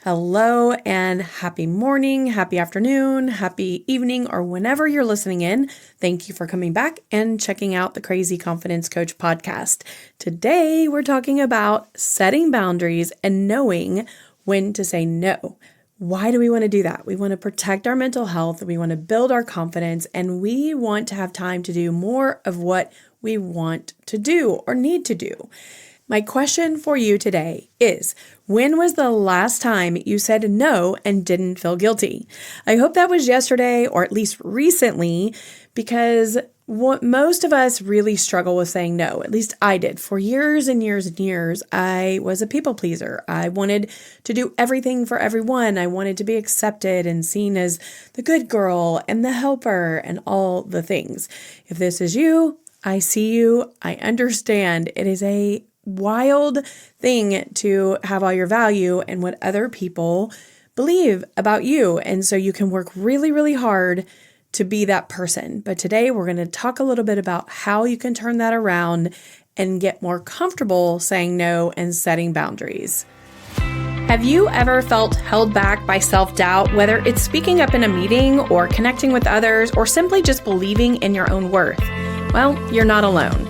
Hello and happy morning, happy afternoon, happy evening, or whenever you're listening in. Thank you for coming back and checking out the Crazy Confidence Coach podcast. Today, we're talking about setting boundaries and knowing when to say no. Why do we want to do that? We want to protect our mental health, we want to build our confidence, and we want to have time to do more of what we want to do or need to do. My question for you today is, when was the last time you said no and didn't feel guilty? I hope that was yesterday or at least recently, because what most of us really struggle with saying no. At least I did. For years and years and years, I was a people pleaser. I wanted to do everything for everyone. I wanted to be accepted and seen as the good girl and the helper and all the things. If this is you, I see you. I understand. It is a wild thing to have all your value and what other people believe about you. And so you can work really, really hard to be that person. But today we're going to talk a little bit about how you can turn that around and get more comfortable saying no and setting boundaries. Have you ever felt held back by self-doubt, whether it's speaking up in a meeting or connecting with others or simply just believing in your own worth? Well, you're not alone.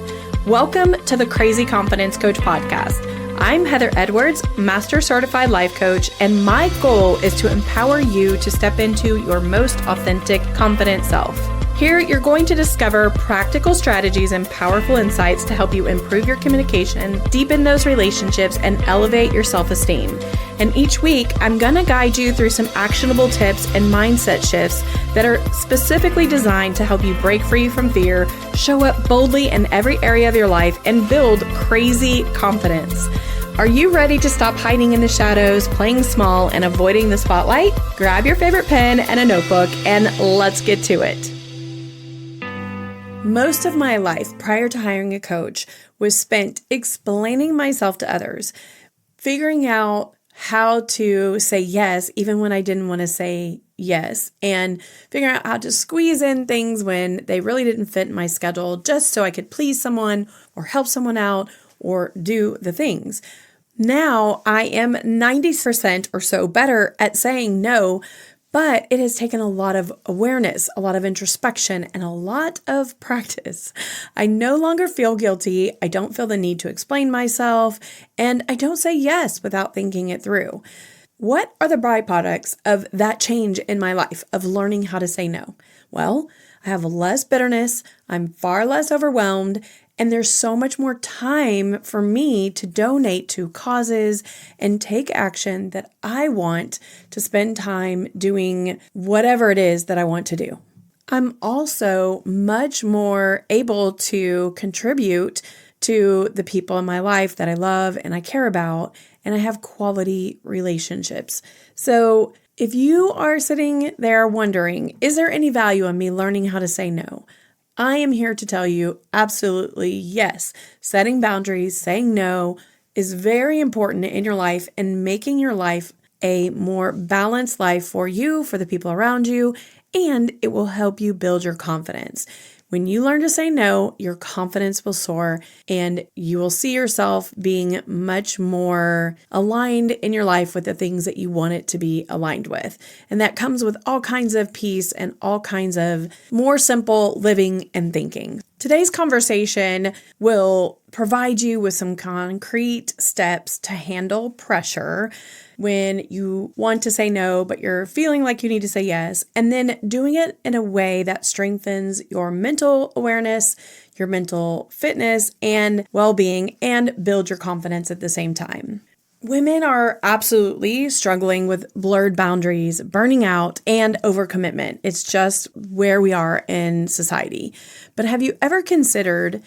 Welcome to the Crazy Confidence Coach podcast. I'm Heather Edwards, Master Certified Life Coach, and my goal is to empower you to step into your most authentic, confident self. Here, you're going to discover practical strategies and powerful insights to help you improve your communication, deepen those relationships, and elevate your self-esteem. And each week, I'm going to guide you through some actionable tips and mindset shifts that are specifically designed to help you break free from fear, show up boldly in every area of your life, and build crazy confidence. Are you ready to stop hiding in the shadows, playing small, and avoiding the spotlight? Grab your favorite pen and a notebook, and let's get to it. Most of my life prior to hiring a coach was spent explaining myself to others, figuring out how to say yes even when I didn't want to say yes, and figuring out how to squeeze in things when they really didn't fit in my schedule just so I could please someone or help someone out or do the things. Now I am 90% or so better at saying no, but it has taken a lot of awareness, a lot of introspection, and a lot of practice. I no longer feel guilty. I don't feel the need to explain myself, and I don't say yes without thinking it through. What are the byproducts of that change in my life, of learning how to say no? Well, I have less bitterness, I'm far less overwhelmed, and there's so much more time for me to donate to causes and take action that I want to spend time doing whatever it is that I want to do. I'm also much more able to contribute to the people in my life that I love and I care about, and I have quality relationships. So if you are sitting there wondering, is there any value in me learning how to say no? I am here to tell you absolutely yes. Setting boundaries, saying no is very important in your life and making your life a more balanced life for you, for the people around you, and it will help you build your confidence. When you learn to say no, your confidence will soar and you will see yourself being much more aligned in your life with the things that you want it to be aligned with. And that comes with all kinds of peace and all kinds of more simple living and thinking. Today's conversation will provide you with some concrete steps to handle pressure when you want to say no, but you're feeling like you need to say yes, and then doing it in a way that strengthens your mental awareness, your mental fitness and well-being, and build your confidence at the same time. Women are absolutely struggling with blurred boundaries, burning out, and overcommitment. It's just where we are in society. But have you ever considered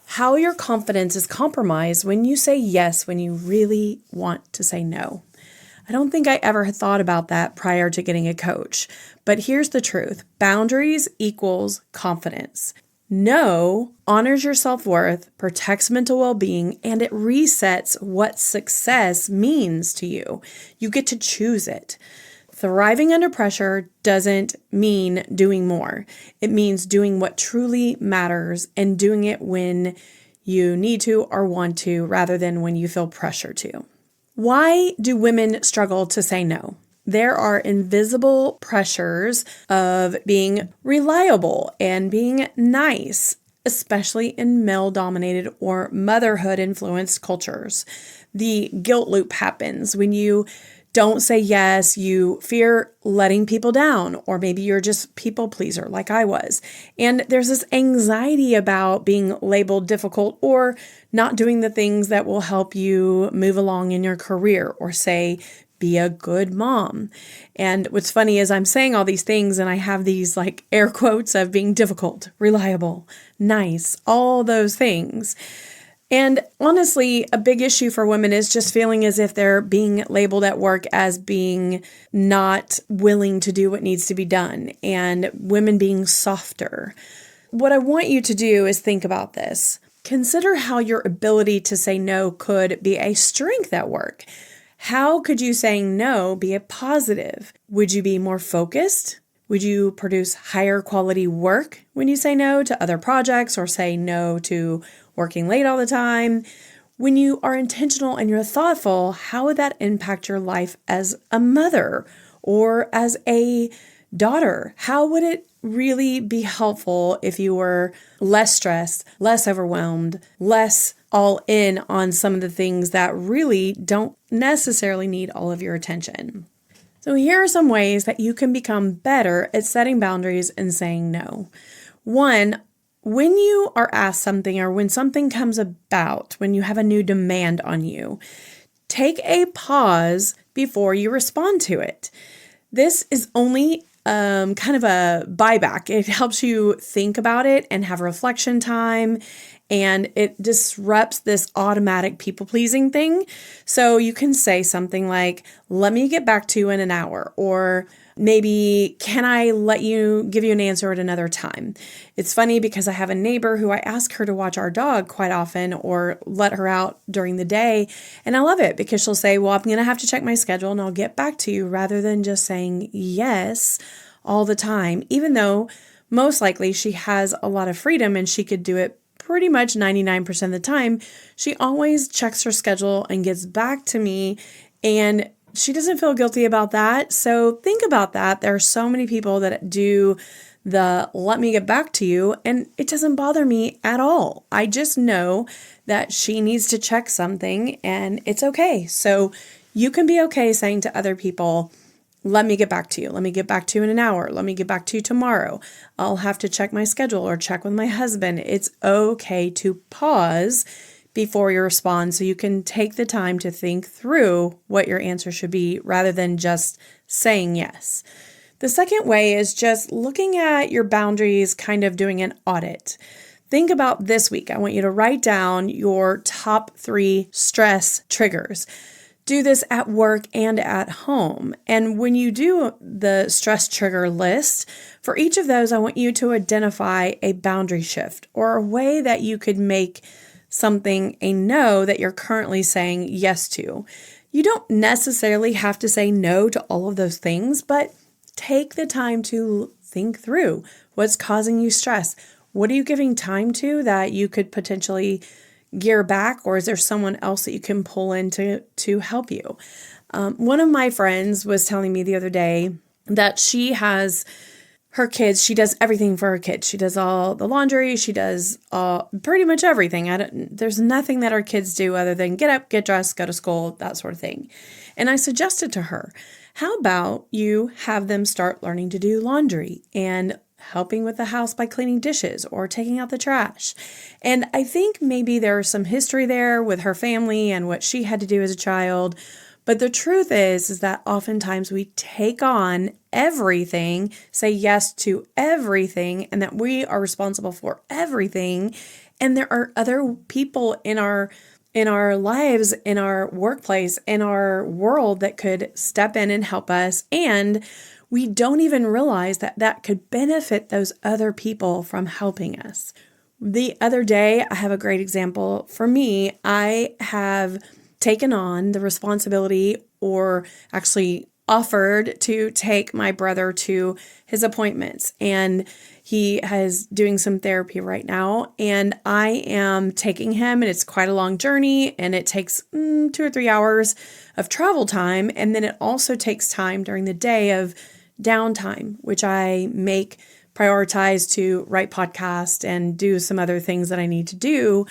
how your confidence is compromised when you say yes when you really want to say no? I don't think I ever had thought about that prior to getting a coach. But here's the truth. Boundaries equals confidence. No honors your self-worth, protects mental well-being, and it resets what success means to you. You get to choose it. Thriving under pressure doesn't mean doing more. It means doing what truly matters and doing it when you need to or want to rather than when you feel pressure to. Why do women struggle to say no? There are invisible pressures of being reliable and being nice, especially in male-dominated or motherhood-influenced cultures. The guilt loop happens when you don't say yes, you fear letting people down, or maybe you're just people pleaser like I was. And there's this anxiety about being labeled difficult or not doing the things that will help you move along in your career, or say, be a good mom. And what's funny is I'm saying all these things and I have these like air quotes of being difficult, reliable, nice, all those things. And honestly, a big issue for women is just feeling as if they're being labeled at work as being not willing to do what needs to be done, and women being softer. What I want you to do is think about this. Consider how your ability to say no could be a strength at work. How could you saying no be a positive? Would you be more focused? Would you produce higher quality work when you say no to other projects, or say no to working late all the time? When you are intentional and you're thoughtful, how would that impact your life as a mother or as a daughter? How would it really be helpful if you were less stressed, less overwhelmed, less all in on some of the things that really don't necessarily need all of your attention? So here are some ways that you can become better at setting boundaries and saying no. One, when you are asked something, or when something comes about, when you have a new demand on you, take a pause before you respond to it. This is only kind of a buyback. It helps you think about it and have reflection time, and it disrupts this automatic people-pleasing thing. So you can say something like, let me get back to you in an hour, or maybe, can I give you an answer at another time? It's funny because I have a neighbor who I ask her to watch our dog quite often, or let her out during the day. And I love it because she'll say, well, I'm going to have to check my schedule and I'll get back to you, rather than just saying yes all the time, even though most likely she has a lot of freedom and she could do it pretty much 99% of the time. She always checks her schedule and gets back to me, and she doesn't feel guilty about that. So think about that. There are so many people that do the let me get back to you, and it doesn't bother me at all. I just know that she needs to check something and it's okay. So you can be okay saying to other people, let me get back to you. Let me get back to you in an hour. Let me get back to you tomorrow. I'll have to check my schedule or check with my husband. It's okay to pause before you respond, so you can take the time to think through what your answer should be, rather than just saying yes. The second way is just looking at your boundaries, kind of doing an audit. Think about this week. I want you to write down your top 3 stress triggers. Do this at work and at home. And when you do the stress trigger list, for each of those, I want you to identify a boundary shift, or a way that you could make something a no that you're currently saying yes to. You don't necessarily have to say no to all of those things, but take the time to think through what's causing you stress. What are you giving time to that you could potentially gear back, or is there someone else that you can pull in to help you? One of my friends was telling me the other day that she has her kids, she does everything for her kids. She does all the laundry. She does pretty much everything. There's nothing that our kids do other than get up, get dressed, go to school, that sort of thing. And I suggested to her, how about you have them start learning to do laundry and helping with the house by cleaning dishes or taking out the trash. And I think maybe there's some history there with her family and what she had to do as a child. But the truth is that oftentimes we take on everything, say yes to everything, and that we are responsible for everything. And there are other people in our lives, in our workplace, in our world that could step in and help us. And we don't even realize that that could benefit those other people from helping us. The other day, I have a great example. For me, I have taken on the responsibility, or actually offered to take my brother to his appointments, and he is doing some therapy right now, and I am taking him, and it's quite a long journey, and it takes 2 or 3 hours of travel time, and then it also takes time during the day of downtime, which I make prioritize to write podcasts and do some other things that I need to do.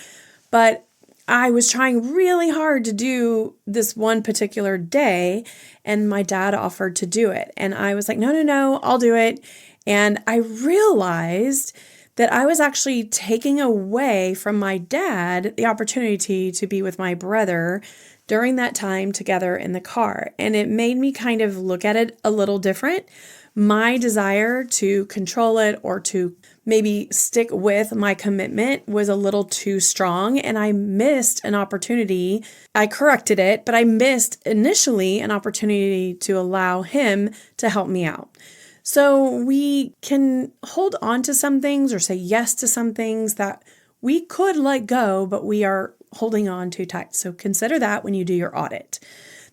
But I was trying really hard to do this one particular day, and my dad offered to do it. And I was like, no, I'll do it. And I realized that I was actually taking away from my dad the opportunity to be with my brother during that time together in the car. And it made me kind of look at it a little different. My desire to control it or to maybe stick with my commitment was a little too strong, and I missed an opportunity. I corrected it, but I missed initially an opportunity to allow him to help me out. So we can hold on to some things or say yes to some things that we could let go, but we are holding on too tight. So consider that when you do your audit.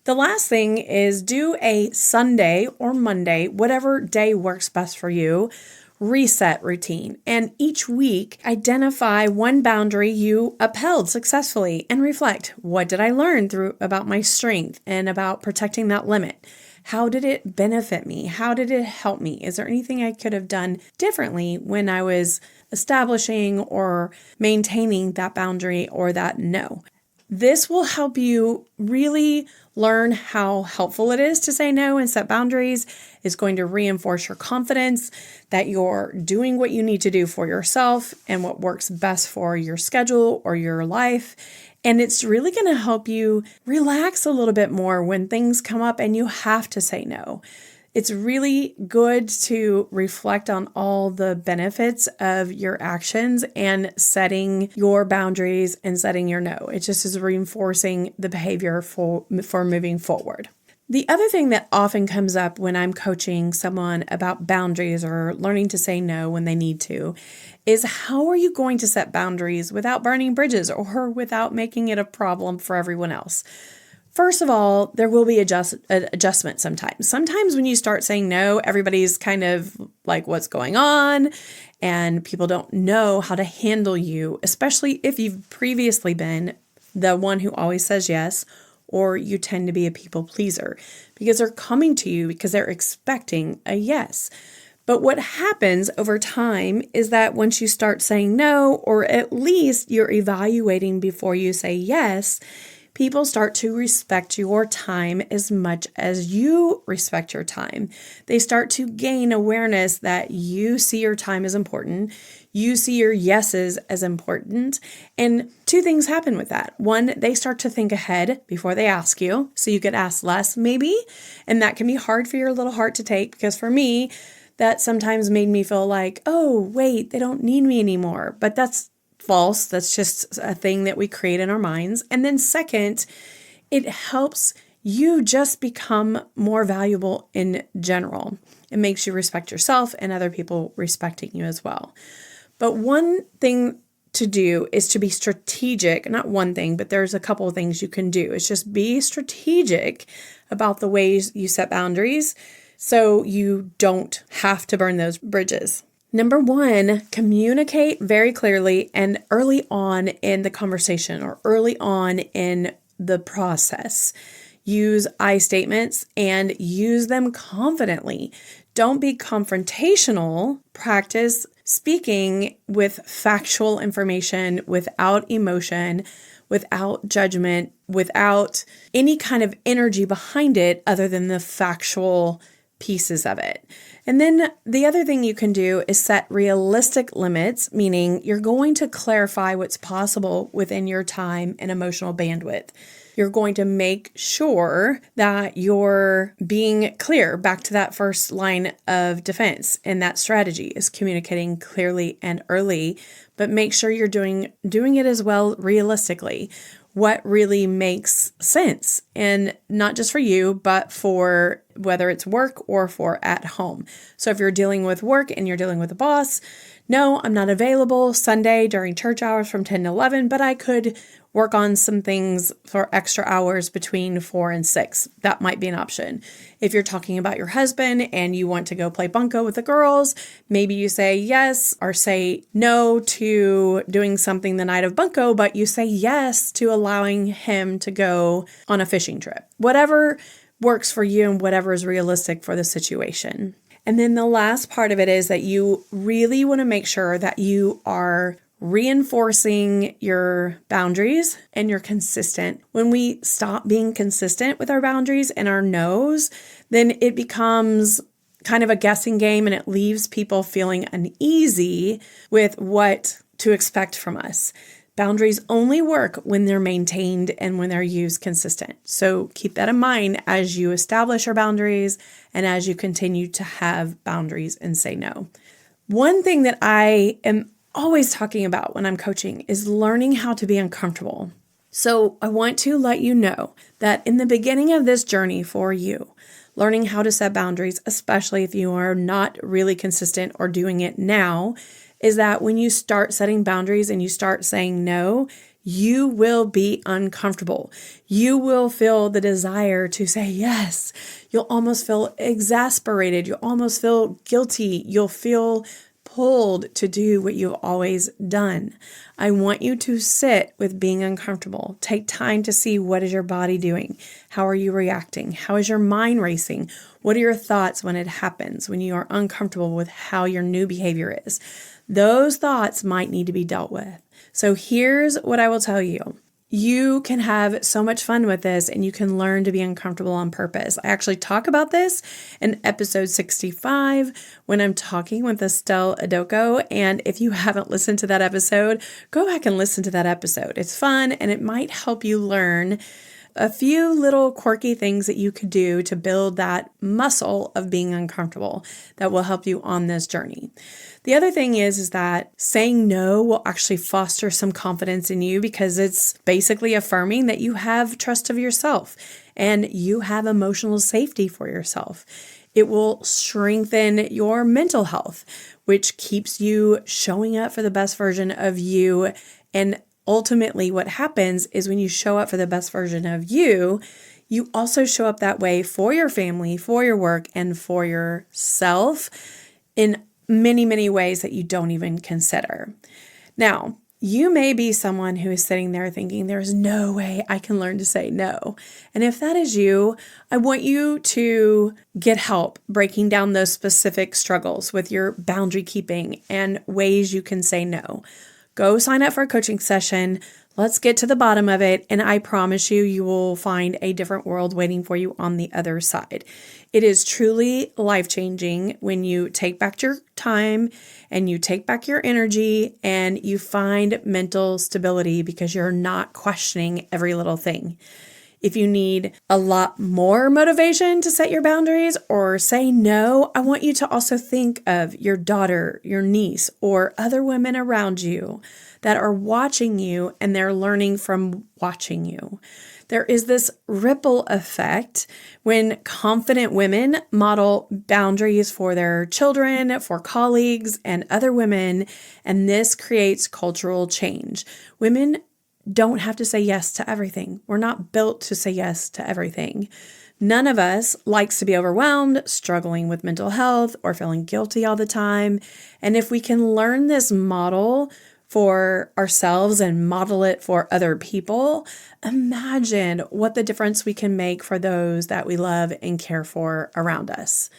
The last thing is do a Sunday or Monday, whatever day works best for you, reset routine. And each week, identify one boundary you upheld successfully and reflect, what did I learn about my strength and about protecting that limit? How did it benefit me? How did it help me? Is there anything I could have done differently when I was establishing or maintaining that boundary or that no? This will help you really learn how helpful it is to say no and set boundaries. It's going to reinforce your confidence that you're doing what you need to do for yourself and what works best for your schedule or your life. And it's really going to help you relax a little bit more when things come up and you have to say no. It's really good to reflect on all the benefits of your actions and setting your boundaries and setting your no. It just is reinforcing the behavior for moving forward. The other thing that often comes up when I'm coaching someone about boundaries or learning to say no when they need to is, how are you going to set boundaries without burning bridges or without making it a problem for everyone else? First of all, there will be adjustment sometimes. Sometimes when you start saying no, everybody's kind of like, what's going on? And people don't know how to handle you, especially if you've previously been the one who always says yes, or you tend to be a people pleaser because they're coming to you because they're expecting a yes. But what happens over time is that once you start saying no, or at least you're evaluating before you say yes, people start to respect your time as much as you respect your time. They start to gain awareness that you see your time as important. You see your yeses as important. And two things happen with that. One, they start to think ahead before they ask you, so you get asked less maybe. And that can be hard for your little heart to take, because for me, that sometimes made me feel like, oh, wait, they don't need me anymore. But that's false. That's just a thing that we create in our minds. And then second, it helps you just become more valuable in general. It makes you respect yourself and other people respecting you as well. But one thing to do is to be strategic. Not one thing, but there's a couple of things you can do. It's just be strategic about the ways you set boundaries so you don't have to burn those bridges. Number one, communicate very clearly and early on in the conversation or early on in the process. Use I statements and use them confidently. Don't be confrontational. Practice speaking with factual information, without emotion, without judgment, without any kind of energy behind it other than the factual pieces of it. And then the other thing you can do is set realistic limits, meaning you're going to clarify what's possible within your time and emotional bandwidth. You're going to make sure that you're being clear, back to that first line of defense. And that strategy is communicating clearly and early, but make sure you're doing it as well realistically. What really makes sense, and not just for you, but for whether it's work or for at home. So if you're dealing with work and you're dealing with a boss, no, I'm not available Sunday during church hours from 10 to 11, but I could work on some things for extra hours between 4 and 6. That might be an option. If you're talking about your husband and you want to go play bunco with the girls, maybe you say yes or say no to doing something the night of bunco, but you say yes to allowing him to go on a fishing trip. Whatever works for you and whatever is realistic for the situation. And then the last part of it is that you really want to make sure that you are reinforcing your boundaries and you're consistent. When we stop being consistent with our boundaries and our no's, then it becomes kind of a guessing game and it leaves people feeling uneasy with what to expect from us. Boundaries only work when they're maintained and when they're used consistent. So keep that in mind as you establish your boundaries and as you continue to have boundaries and say no. One thing that I am always talking about when I'm coaching is learning how to be uncomfortable. So I want to let you know that in the beginning of this journey for you, learning how to set boundaries, especially if you are not really consistent or doing it now, is that when you start setting boundaries and you start saying no, you will be uncomfortable. You will feel the desire to say yes. You'll almost feel exasperated. You'll almost feel guilty. You'll feel pulled to do what you've always done. I want you to sit with being uncomfortable. Take time to see, what is your body doing? How are you reacting? How is your mind racing? What are your thoughts when it happens, when you are uncomfortable with how your new behavior is? Those thoughts might need to be dealt with. So here's what I will tell you. You can have so much fun with this and you can learn to be uncomfortable on purpose. I actually talk about this in episode 65 when I'm talking with Estelle Adoko. And if you haven't listened to that episode, go back and listen to that episode. It's fun and it might help you learn a few little quirky things that you could do to build that muscle of being uncomfortable that will help you on this journey. The other thing is that saying no will actually foster some confidence in you because it's basically affirming that you have trust of yourself and you have emotional safety for yourself. It will strengthen your mental health, which keeps you showing up for the best version of you. And ultimately, what happens is when you show up for the best version of you, you also show up that way for your family, for your work, and for yourself in many, many ways that you don't even consider. Now, you may be someone who is sitting there thinking, there's no way I can learn to say no. And if that is you, I want you to get help breaking down those specific struggles with your boundary keeping and ways you can say no. Go sign up for a coaching session. Let's get to the bottom of it. And I promise you, you will find a different world waiting for you on the other side. It is truly life-changing when you take back your time and you take back your energy and you find mental stability because you're not questioning every little thing. If you need a lot more motivation to set your boundaries or say no, I want you to also think of your daughter, your niece, or other women around you that are watching you and they're learning from watching you. There is this ripple effect when confident women model boundaries for their children, for colleagues, and other women, and this creates cultural change. Women don't have to say yes to everything. We're not built to say yes to everything. None of us likes to be overwhelmed, struggling with mental health, or feeling guilty all the time. And if we can learn this model for ourselves and model it for other people, imagine what the difference we can make for those that we love and care for around us.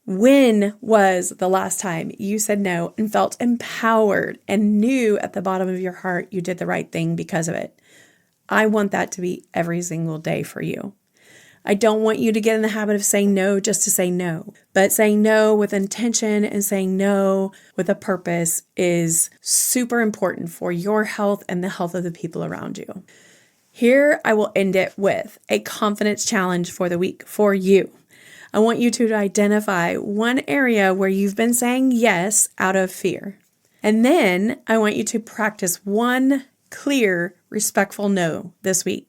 When was the last time you said no and felt empowered and knew at the bottom of your heart you did the right thing because of it? I want that to be every single day for you. I don't want you to get in the habit of saying no just to say no, but saying no with intention and saying no with a purpose is super important for your health and the health of the people around you. Here, I will end it with a confidence challenge for the week for you. I want you to identify one area where you've been saying yes out of fear. And then I want you to practice one clear, respectful no this week.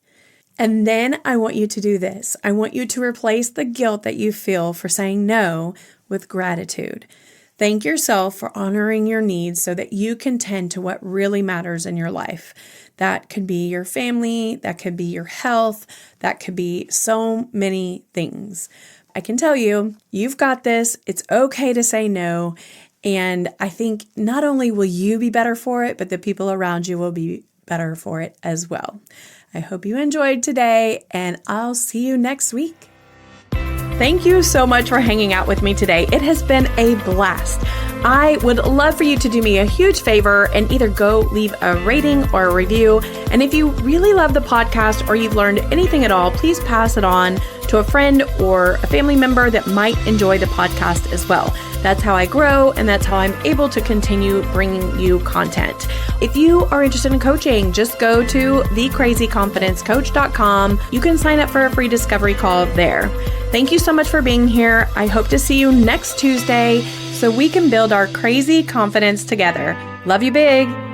And then I want you to do this. I want you to replace the guilt that you feel for saying no with gratitude. Thank yourself for honoring your needs so that you can tend to what really matters in your life. That could be your family, that could be your health, that could be so many things. I can tell you, you've got this. It's okay to say no. And I think not only will you be better for it, but the people around you will be better for it as well. I hope you enjoyed today, and I'll see you next week. Thank you so much for hanging out with me today. It has been a blast. I would love for you to do me a huge favor and either go leave a rating or a review. And if you really love the podcast or you've learned anything at all, please pass it on to a friend or a family member that might enjoy the podcast as well. That's how I grow, and that's how I'm able to continue bringing you content. If you are interested in coaching, just go to thecrazyconfidencecoach.com. You can sign up for a free discovery call there. Thank you so much for being here. I hope to see you next Tuesday so we can build our crazy confidence together. Love you big.